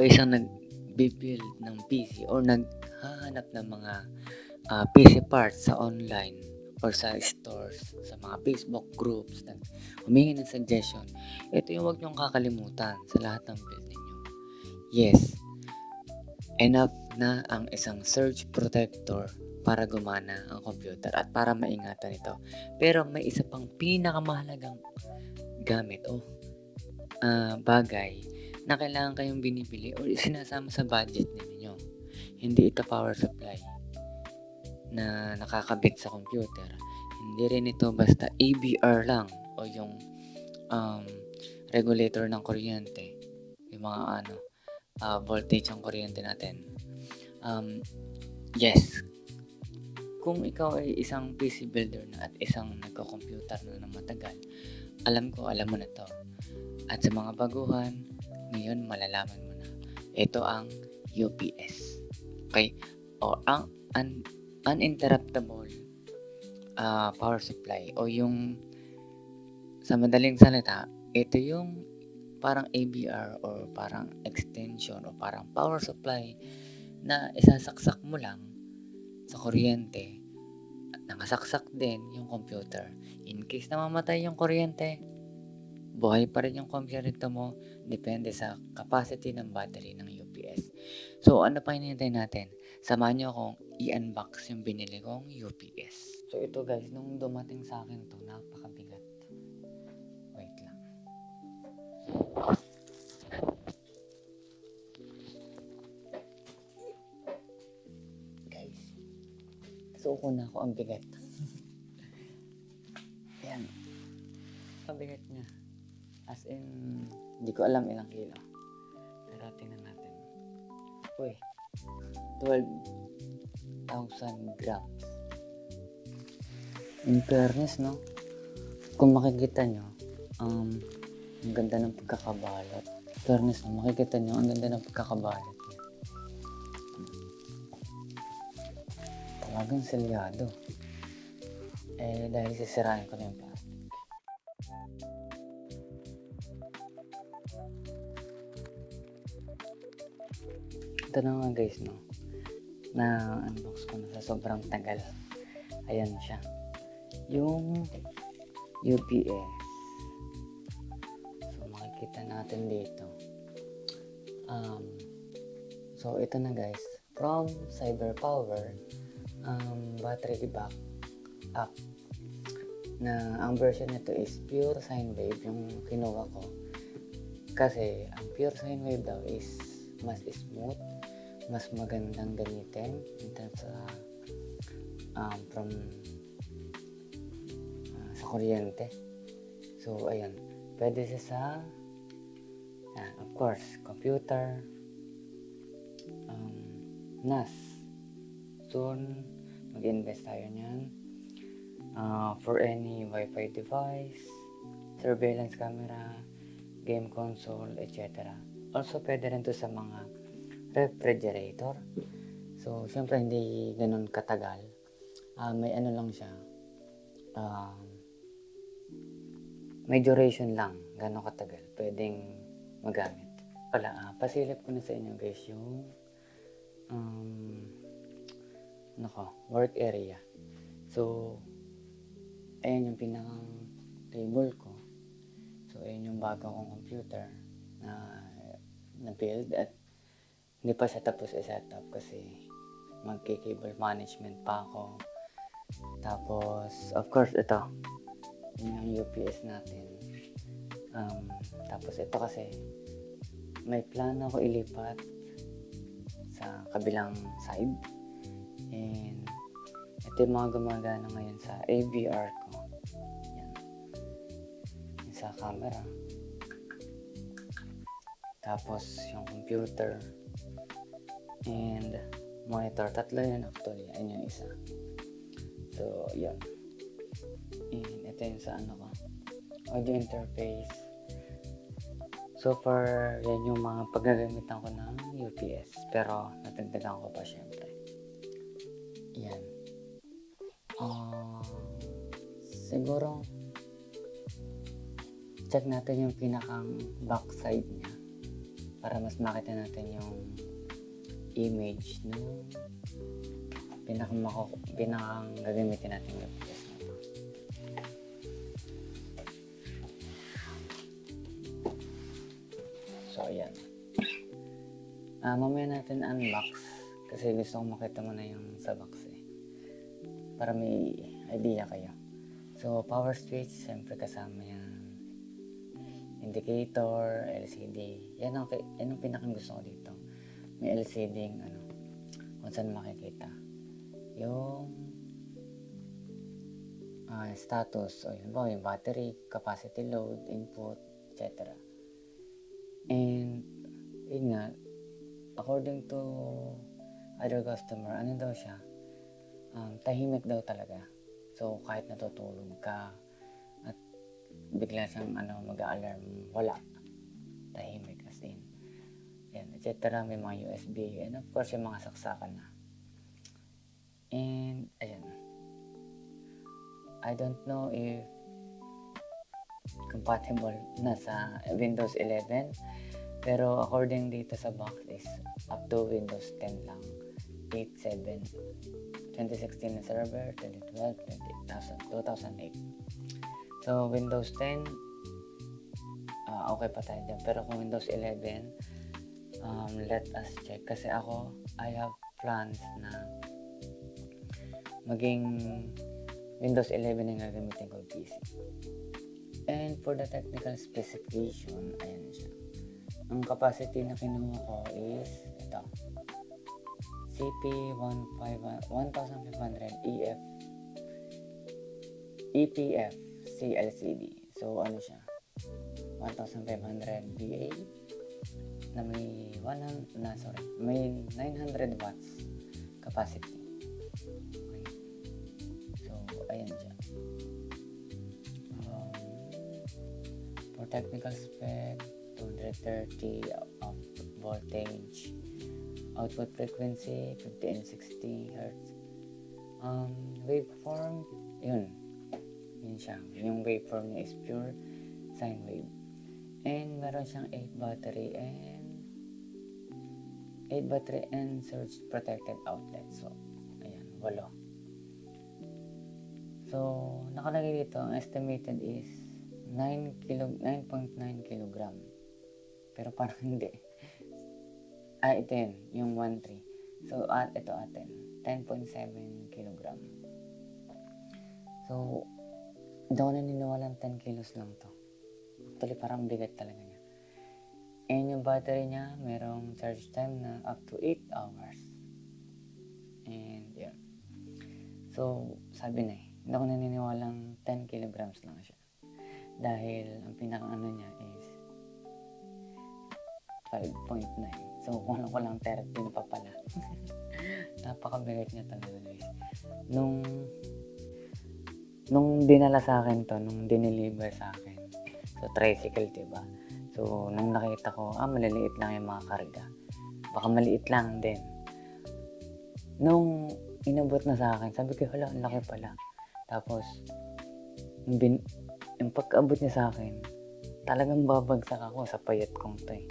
ikaw ay isang nag-build ng PC or naghahanap ng mga PC parts sa online or sa stores, sa mga Facebook groups, humingi ng suggestion, ito yung huwag niyong kakalimutan sa lahat ng build ninyo. Yes, enough na ang isang surge protector para gumana ang computer at para maingatan ito. Pero may isa pang pinakamahalagang gamit o bagay na kailangan kayong binibili o sinasama sa budget ninyo. Hindi ito power supply na nakakabit sa computer. Hindi rin ito basta ABR lang o yung regulator ng kuryente. Yung mga voltage ng kuryente natin. Yes, kung ikaw ay isang PC builder na at isang nagko-computer na matagal, alam mo na to. At sa mga baguhan, ngayon malalaman mo na. Ito ang UPS. Okay? O ang uninterruptible power supply o yung sa madaling salita, ito yung parang ABR or parang extension o parang power supply na isasaksak mo lang sa kuryente at nakasaksak din yung computer. In case na mamatay yung kuryente, buhay pa rin yung computer mo, depende sa capacity ng battery ng UPS. So, ano pa hinihintay natin? Samahan nyo akong i-unbox yung binili kong UPS. So, ito guys, nung dumating sa akin to, napakabigat. Wait lang. Guys, suko na ako ang bigat. Yan. Ang bigat niya. As in, hindi ko alam ilang kilo. Pero tingnan natin. Uy, 12,000 grams. In fairness, no? Kung makikita nyo, ang ganda ng pagkakabalot. In fairness, no? Makikita nyo, ang ganda ng pagkakabalot niya. Talagang selyado. Dahil sisirain ko na yung plastic. Ito na nga guys, no? Na-unbox ko na sa sobrang tagal. Ayan siya. Yung UPS. So, makikita natin dito. So, ito na guys. From CyberPower, battery back up. Na ang version nito is pure sine wave yung kinuha ko. Kasi, ang pure sine wave daw is mas smooth, mas magandang gamitin in terms from sa kuryente. So, ayan. Pwede siya sa of course, computer, NAS. Soon, mag-invest tayo niyan. For any Wi-Fi device, surveillance camera, game console, etc. Also, pwede rin to sa mga refrigerator. So, syempre, hindi ganun katagal. May ano lang siya. May duration lang. Gano'ng katagal. Pwedeng magamit. Pasilip ko na sa inyo guys yung work area. So, ayan yung pinakang table ko. So, ayan yung bago kong computer na build at hindi pa siya tapos i-setup kasi magki-cable management pa ako. Tapos, of course, ito. Yun yung UPS natin. Tapos ito kasi may plano ako ilipat sa kabilang side. And ito yung mga gumagana ngayon sa AVR ko. Yan. Yung sa camera. Tapos yung computer and monitor. Tatlo yun actually. Ayun yung isa. So, yun. And ito yung sa audio interface. So far, yan yung mga paggagamitan ko ng UPS. Pero, natagdagan ko pa syempre. Yan. Siguro, check natin yung pinakang backside niya. para mas makita natin yung image ng pinakang gagamitin natin web test na to. So, ayan. Mamaya natin unbox kasi gusto kong makita mo na yung sa box para may idea kayo. So, power switch, siyempre kasama yan. Indicator, LCD. Yan ang pinakang gusto ko dito. May LCD kung saan makikita. Yung status, o yun ba, yung battery, capacity load, input, etc. And, yun nga, according to other customer, ano daw siya? Tahimik daw talaga. So, kahit natutulog ka at bigla siyang mag-a-alarm, wala. Tahimik as in. Yan, etc. May mga USB and of course yung mga saksakan na. And, ayan. I don't know if compatible na sa Windows 11, pero according dito sa box is up to Windows 10 lang. 8.7, 2016 na server, 2012, 2008. So, Windows 10, okay pa tayo dyan. Pero kung Windows 11, let us check. Kasi ako, I have plans na maging Windows 11 yung gagamitin ko PC. And for the technical specification, ayan siya. Ang capacity na kinuha ko is ito. CP1500 EPF CLCD. So, ano siya? 1500 VA na may 900 watts capacity. Okay. So, ayan siya. For technical spec, 230 of voltage, output frequency 50 and 60 Hz. Waveform, yun siya. Yung waveform niya is pure sine wave. And meron siyang 8 battery and surge protected outlet. So, ayan, 8. So, nakalagay dito, ang estimated is 9.9 kilogram. Pero parang hindi. Ito yun, yung 1.3. So, ito atin, 10.7 kilogram. So, hindi ako naniniwalang 10 kilos lang to. Actually, parang bigat talaga niya. And yung battery niya, merong charge time na up to 8 hours. And, yun. So, sabi na hindi ako naniniwalang 10 kilograms lang siya. Dahil, ang pinaka-ano niya is 5.9. So, kung ko lang 13 pa pala. Napakabigat niya talaga, guys. Nung dinala sa akin to, nung dineliver sa akin, so tricycle, diba? So, nung nakita ko, maliliit lang yung mga karga. Baka maliit lang din. Nung inabot na sa akin, sabi ko, hala, ang laki pala. Tapos, yung pagkaabot niya sa akin, talagang babagsak ako sa payat kong to eh.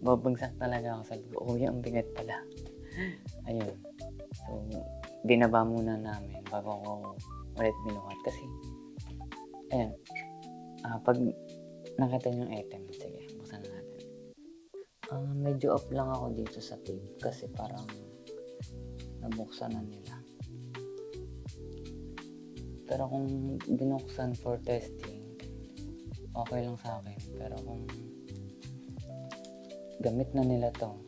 Babagsak talaga ako. Sabi ko, ang bigat pala. Ayun. So, binaba muna namin bago ko ulit binuhat. Kasi, ayan. Pag nakita niyo yung item, sige, buksan na natin. Medyo off lang ako dito sa tape kasi parang nabuksan na nila. Pero kung binuksan for testing, okay lang sa akin. Pero kung gamit na nila to,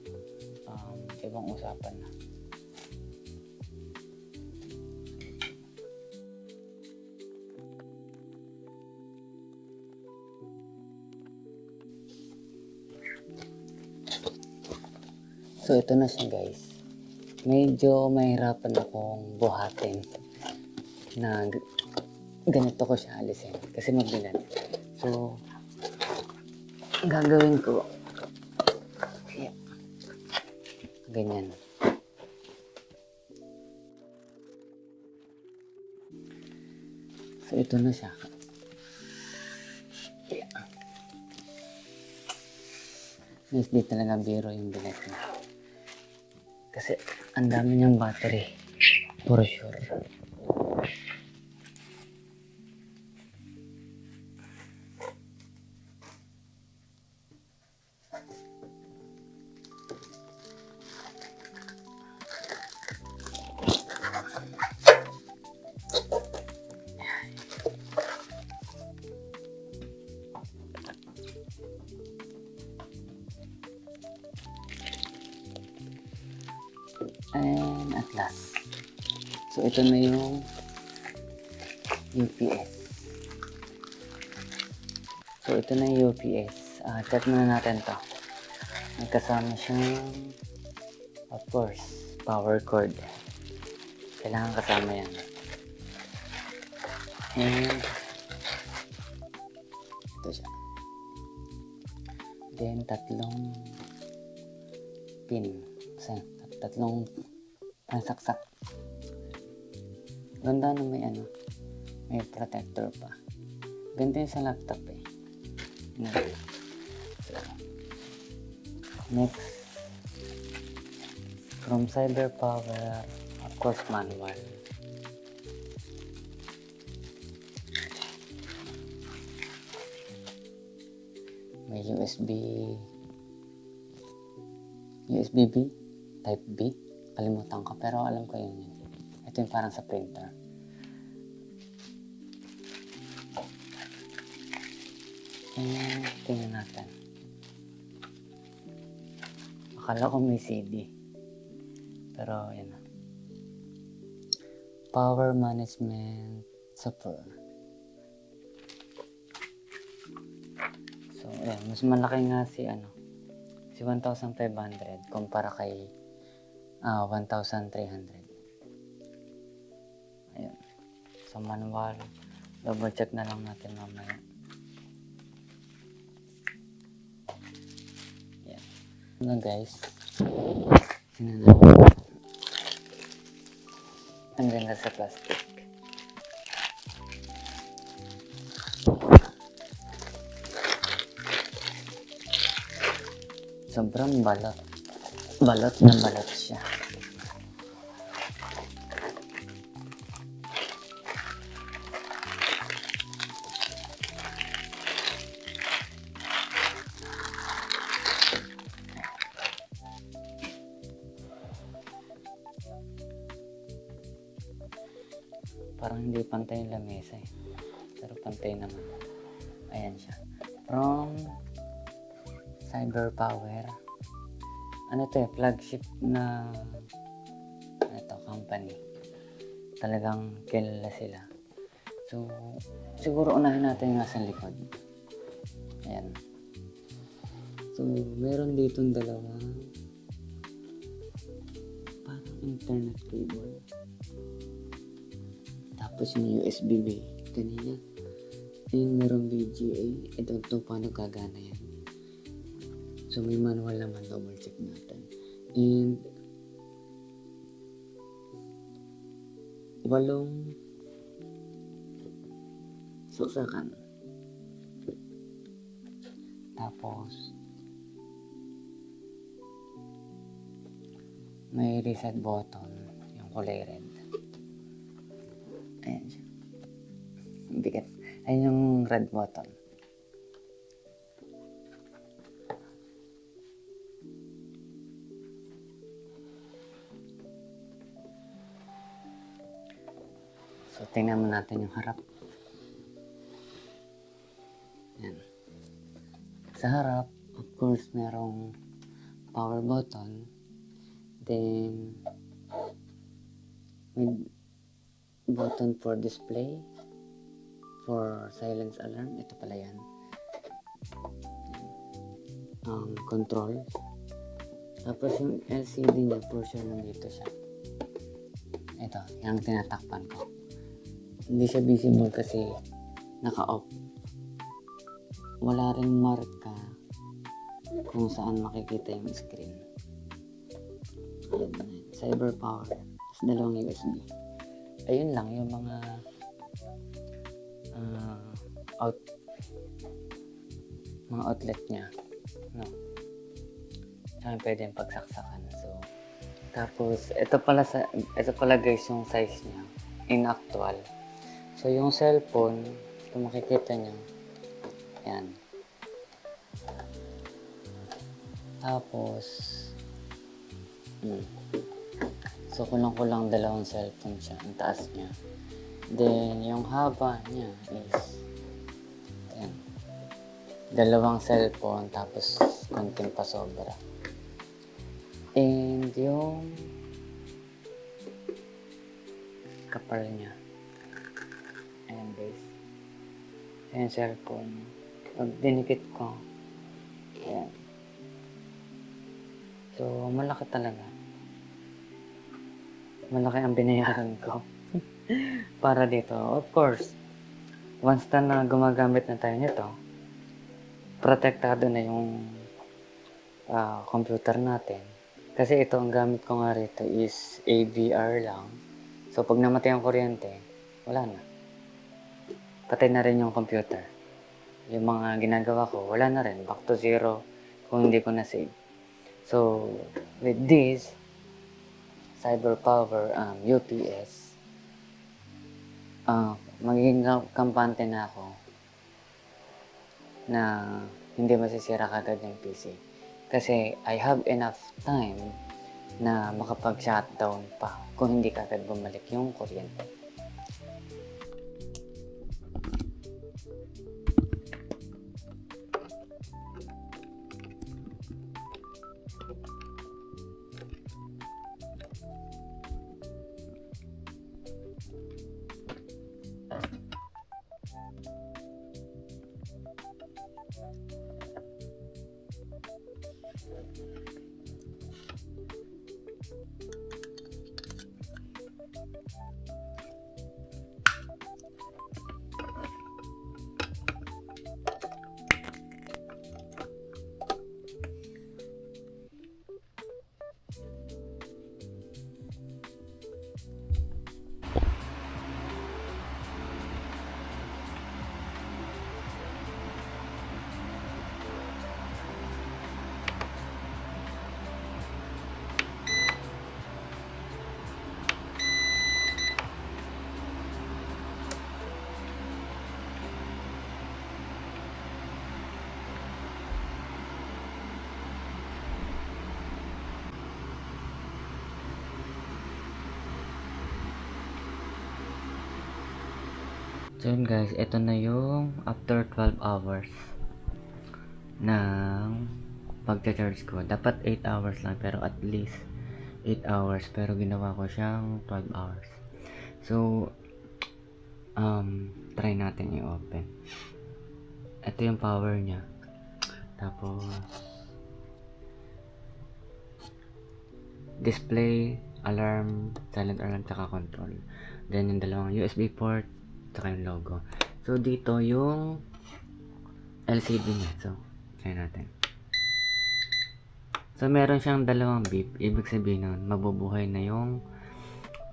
ibang usapan na. So, ito na siya, guys. Medyo mahirapan akong buhatin na ganito ko siya alisin kasi mabigat. So, gagawin ko ganyan. So, ito na siya. Guys, di talaga biro yung bilet niya. Kasi ang dami niyang battery. For sure. And at last. So ito na yung UPS. So ito na yung UPS. Check muna natin to. May kasama siyang, of course, power cord. Kailangan kasama yan. And ito siya. Then tatlong pin. Tatlong pansaksak. Ganda na may may protector pa. Ganda yung sa laptop eh. Next, from CyberPower, of course manual. May USB-B, type B. Kalimutan ko, pero alam ko yun. Ito yung parang sa printer. Tingnan natin. Akala ko may CD. Pero, yan na. Power management software. So, ayan. Mas malaki nga si 1,500 kumpara kay 1,300. Ayan. So, manual. Double check na lang natin mamaya. Ayan. Ano guys? Ang ganda sa plastic. Sobrang balot. Balot na balot siya. Parang hindi pantay yung lamesa eh. Pero pantay naman. Ayan siya. From CyberPower. Ano to eh, flagship na company. Talagang kilala sila. So, siguro unahin natin yung nasa likod. Ayan. So, meron ditong dalawang parang internet cable. Tapos yung USB-B. Kanina. Yung merong VGA. Ito paano gagana yan. So, may manual naman. Double check natin. And 8 saksakan. Tapos may reset button. Yung kulay red. Ayan siya. Bigat. Ayan yung red button. So, tingnan mo natin yung harap. Ayan. Sa harap, of course, merong power button. Then, may button for display, for silence alarm. Ito pala yan. Control. Tapos yung LCD niya, for sure nandito siya. Ito, yung tinatakpan ko. Hindi siya visible kasi naka-off. Wala ring marka kung saan makikita yung screen. Ayan, CyberPower. Tapos dalawang USB. Ayun lang yung mga mga outlet niya. No? tsaka pwedeng pagsaksakan. So, tapos, ito pala guys yung size niya in actual. So, yung cellphone, kung makikita nyo, yan. Tapos, so, kulang-kulang dalawang cellphone siya, ang taas niya. Then, yung haba niya is, yan, dalawang cellphone, tapos konting pasobra. And yung kapal niya. Ayan guys. Ayan cellphone. Pag dinikit ko. Ayan. So, malaki talaga. Malaki ang binayaran ko. Para dito. Of course, once na gumagamit na tayo nito, protektado na yung computer natin. Kasi ito, ang gamit ko nga rito is AVR lang. So, pag namatay ang kuryente, wala na. Patay na rin yung computer. Yung mga ginagawa ko, wala na rin. Back to zero kung hindi ko na-save. So, with this, CyberPower UPS, magiging kampante na ako na hindi masisira kagad yung PC. Kasi I have enough time na makapag-shutdown pa kung hindi kagad bumalik yung kuryente. So yun guys, ito na yung after 12 hours ng pagcha-charge ko. Dapat 8 hours lang, pero at least 8 hours. Pero ginawa ko siyang 12 hours. So, try natin i-open. Ito yung power niya. Tapos, display, alarm, silent alarm, tsaka control. Then yung dalawang USB port, tsaka yung logo. So, dito yung LCD niya. So, try natin. So, meron siyang dalawang beep. Ibig sabihin nun, mabubuhay na yung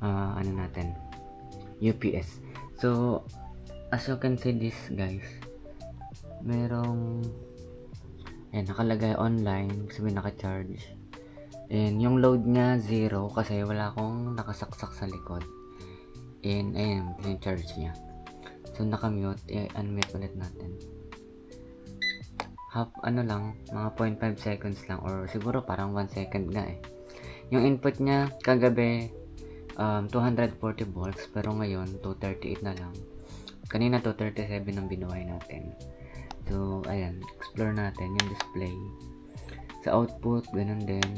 ano natin, UPS. So, as you can see this guys, merong nakalagay online, sabihin naka-charge. And yung load niya 0 kasi wala akong nakasaksak sa likod. And ayan, yung charge niya. So, naka-mute. I-unmute ulit natin. Lang, mga 0.5 seconds lang. Or siguro parang 1 second nga eh. Yung input niya, kagabi, 240 volts. Pero ngayon, 238 na lang. Kanina, 237 ang binuhay natin. So, ayan. Explore natin yung display. Sa output, ganun din.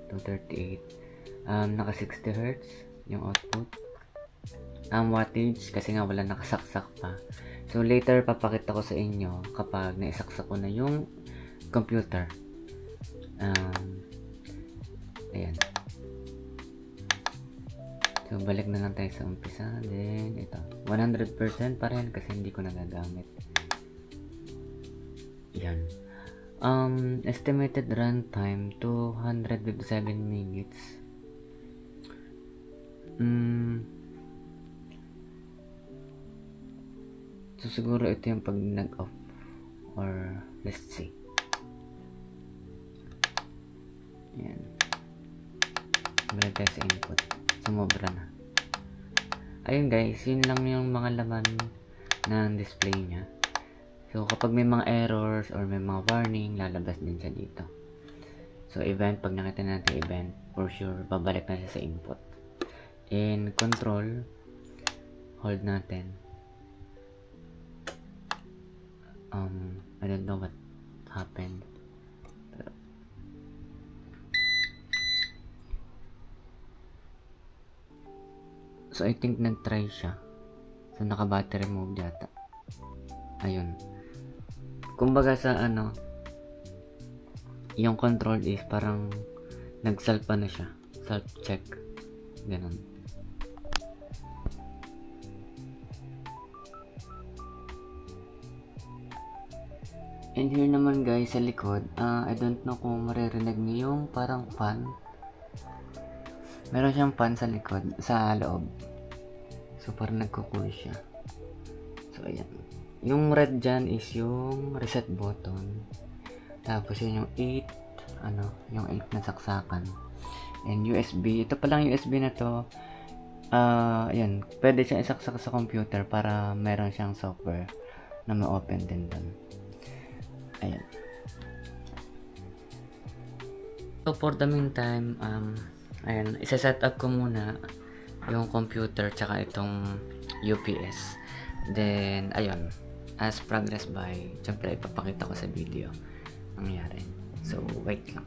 238. Naka 60 Hz yung output. Wattage kasi nga wala nakasaksak pa. So later papakita ko sa inyo kapag naisaksak ko na yung computer. Ayan. So balik na lang tayo sa umpisa. Then ito, 100% pa rin kasi hindi ko nagagamit. Yan. Estimated runtime 257 minutes. So siguro ito yung pag nag-off, or let's see. Balik tayo sa input. Sumobra na. Ayun guys, yun lang yung mga laman ng display niya. So, kapag may mga errors or may mga warning, lalabas din siya dito. So, event, pag nakita natin event, for sure, babalik na siya sa input. In control, hold natin. I don't know what happened. So, I think nag-try siya. So, naka-battery mode yata. Ayun. Kumbaga sa yung control is parang nag-salpa na siya. Self-check. Ganun. And here naman guys, sa likod, I don't know kung maririnig niyo yung parang fan. Meron siyang fan sa likod, sa loob. So, parang nagko-cool siya. So, ayan. Yung red dyan is yung reset button. Tapos yun yung 8, yung 8 na saksakan. And USB, ito palang USB na to. Ayan, pwede siyang isaksak sa computer para meron siyang software na ma-open din doon. Ayan. So, for the meantime, ayan, isa-set up ko muna yung computer tsaka itong UPS. Then, ayun, as progress by, syempre ipapakita ko sa video nangyari. So, wait lang.